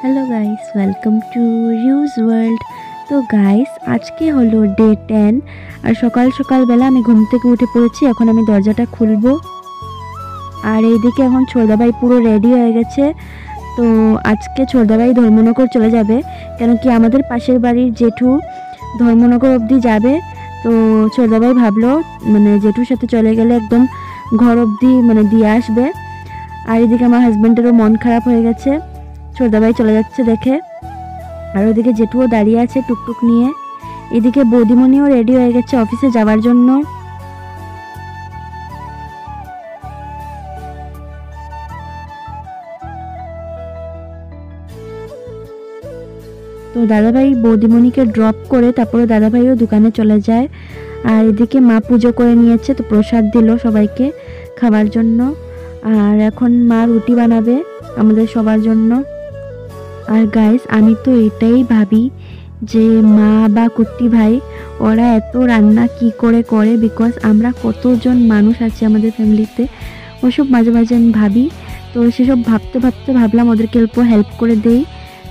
Hello guys, welcome to reuse world. তো guys, আজকে হলো ডে 10 আর সকালবেলা আমি ঘুম থেকে উঠে পড়েছি। এখন আমি দরজাটা খুলবো আর এইদিকে এখন ছোটদাভাই পুরো রেডি হয়ে গেছে। তো আজকে ছোটদাভাই ধর্মনগর চলে যাবে, কেন কি আমাদের পাশের বাড়ির জেঠু ধর্মনগর অবধি যাবে। তো ছোটদাভাই ভাবলো জেঠুর সাথে চলে গেলে একদম ঘর অবধি দিয়ে আসবে। আর এদিকে আমার হাজব্যান্ডেরও মন খারাপ হয়ে গেছে, ছোটদাভাই চলে যাচ্ছে দেখে। আর ওদিকে জেঠুও দাঁড়িয়ে আছে টুকটুক নিয়ে। এদিকে বৌদিমণিও রেডি হয়ে গেছে অফিসে যাওয়ার জন্য। তো দাদাভাই বৌদিমণিকে ড্রপ করে তারপরে দাদাভাইও দোকানে চলে যায়। আর এদিকে মা পুজো করে নিয়েছে, তো প্রসাদ দিল সবাইকে খাবার জন্য। আর এখন মা রুটি বানাবে আমাদের সবার জন্য। আর গাইস, আমি তো এটাই ভাবি যে মা বা কুট্টি ভাই ওরা এত রান্না কি করে করে, বিকজ আমরা কতজন মানুষ আছি আমাদের ফ্যামিলিতে, ওসব মাঝে মাঝে আমি ভাবি। তো সেসব ভাবতে ভাবতে ভাবলাম ওদেরকে অল্প হেল্প করে দেই।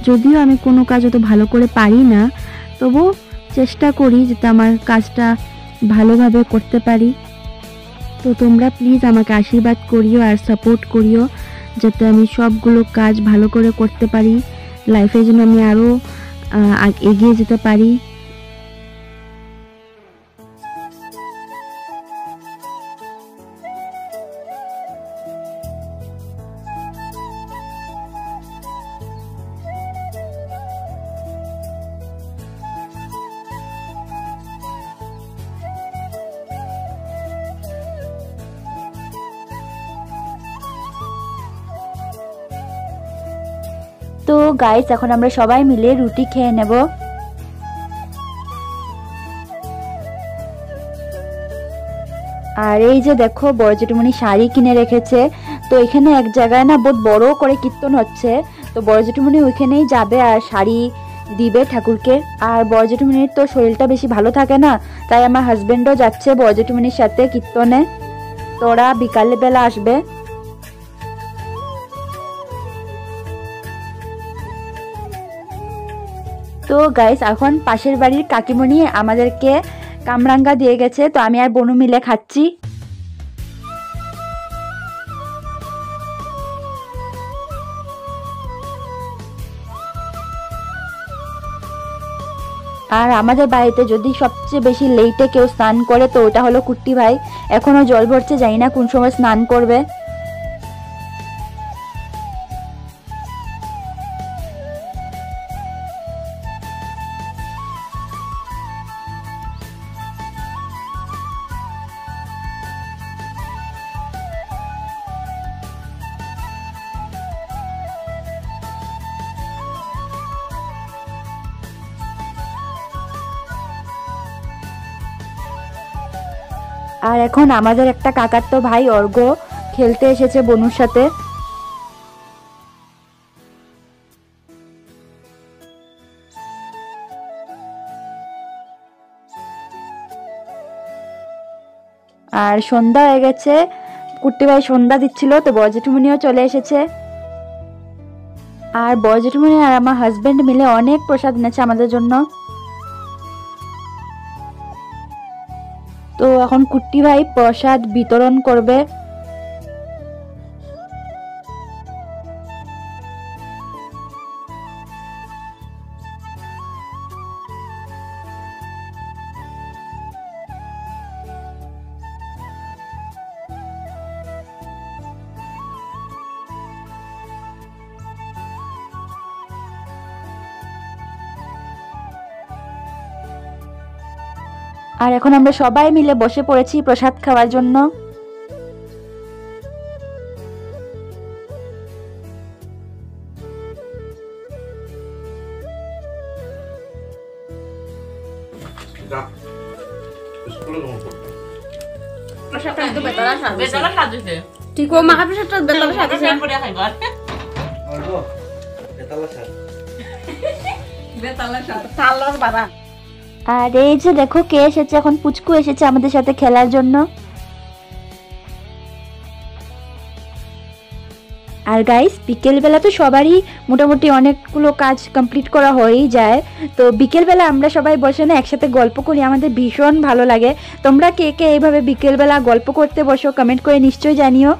যদিও আমি কোনো কাজ অত ভালো করে পারি না, তবু চেষ্টা করি যাতে আমার কাজটা ভালোভাবে করতে পারি। তো তোমরা প্লিজ আমাকে আশীর্বাদ করিও আর সাপোর্ট করিও, যাতে আমি সবগুলো কাজ ভালো করে করতে পারি, লাইফে যেন আমি আরও এগিয়ে যেতে পারি। তো গাইস, এখন আমরা সবাই মিলে রুটি খেয়ে নেব। আর এই যে দেখো, বড় জেঠুমনি শাড়ি কিনে রেখেছে। তো এখানে এক জায়গায় না বহুত বড় করে কীর্তন হচ্ছে, তো বড় জেঠুমনি ওইখানেই যাবে আর শাড়ি দিবে ঠাকুরকে। আর বড় জেঠুমনির তো শরীরটা বেশি ভালো থাকে না, তাই আমার হাজবেন্ডও যাচ্ছে বড় জেঠুমনির সাথে কীর্তনে। তো ওরা বিকালে বেলা আসবে। তো গাইস, এখন পাশের বাড়ির কাকিমণি আমাদেরকে কামরাঙ্গা দিয়ে গেছে, তো আমি আর বনু মিলে খাচ্ছি। আর আমাদের বাড়িতে যদি সবচেয়ে বেশি লেটে কেউ স্নান করে তো ওটা হলো কুট্টি ভাই। এখনো জল ভরছে, জানি না কোন সময় স্নান করবে। আর এখন আমাদের একটা কাকাতো ভাই অর্ঘ খেলতে এসেছে বনুর সাথে। আর সন্ধ্যা হয়ে গেছে, কুট্টি ভাই সন্ধ্যা দিচ্ছিল, তো বড় জেঠুমনিও চলে এসেছে। আর বড় জেঠুমনি আর আমার হাজবেন্ড মিলে অনেক প্রসাদ এনেছে আমাদের জন্য। তো এখন কুট্টি ভাই প্রসাদ বিতরণ করবে। আর এখন আমরা সবাই মিলে বসে পড়েছি প্রসাদ খাওয়ার জন্য। আর এই যে দেখো কে এসেছে, এখন পুচকু এসেছে আমাদের সাথে খেলার জন্য। আর গাইস বিকেলবেলা তো সবারই মোটামুটি অনেকগুলো কাজ কমপ্লিট করা হয়েই যায়, তো বিকেলবেলা আমরা সবাই বসে না একসাথে গল্প করি, আমাদের ভীষণ ভালো লাগে। তোমরা কে কে এইভাবে বিকেলবেলা গল্প করতে বসো কমেন্ট করে নিশ্চয়ই জানিও।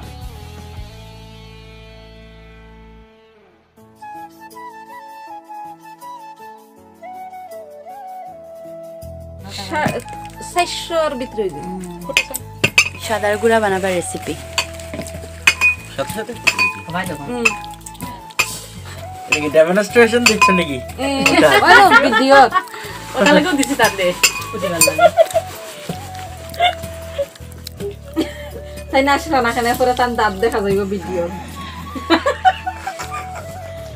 সাদার গুঁড়া বানাবার রেসিপি ডেমনস্ট্রেশন দিচ্ছ নাকি? ভিডিও ওখানে কেউ দিছি তাতে তাই না রানা খানে পরে তার দাঁত দেখা যাইব ভিডিও।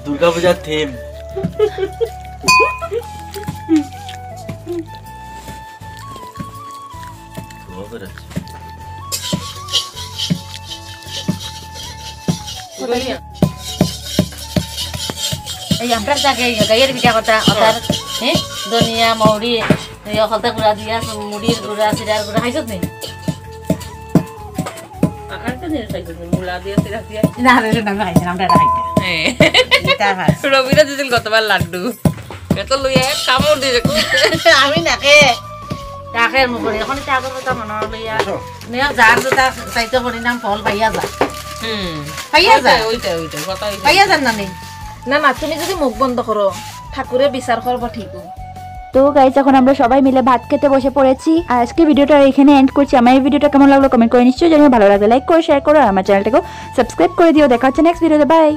দুর্গাপূজার থিম। এই আমরা জাগে গাইয়ের পিঠা কথা ওটার ধনিয়া মৌরি হলদা গুঁড়া দিয়া মুড়ির গুঁড়া চিরার গুঁড়া খাইছত নি? গতবার লাড্ডু আমি নাকে টাকের মুখে এখন টাকের কথা মনে লইয়া যার দুটা চাইতে পরিণাম ফল পাইয়া যা পাইয়া যা পাইয়া যান নানি। না না তুমি যদি মুখ বন্ধ করো ঠাকুরে বিচার করবো ঠিক। তো গাইস এখন আমরা সবাই মিলে ভাত খেতে বসে পড়েছি, আর আজকে ভিডিওটা এখানে এন্ড করছি। আমার এই ভিডিওটা কেমন লাগলো কমেন্ট করে নিশ্চয়ই জানিও, ভালো লাগলে লাইক করো, শেয়ার করো, আর আমার চ্যানেলটাকেও সাবস্ক্রাইব করে দিও। দেখা হচ্ছে নেক্সট ভিডিওতে, বাই।